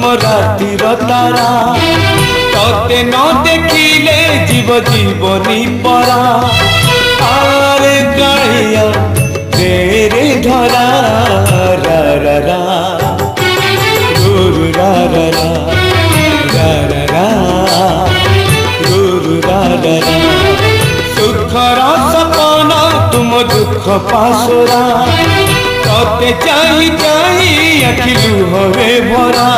तुम रातिर तारा तते न देखिले जीव जीवनी परा आरे कालिया तेरे धरा रा रा रा गुरु रा रा रा रा रा रा गुरु रा रा रा सुखर सपना तुम दुख पासरा तते चाही चाही अखिलु हवे भरा।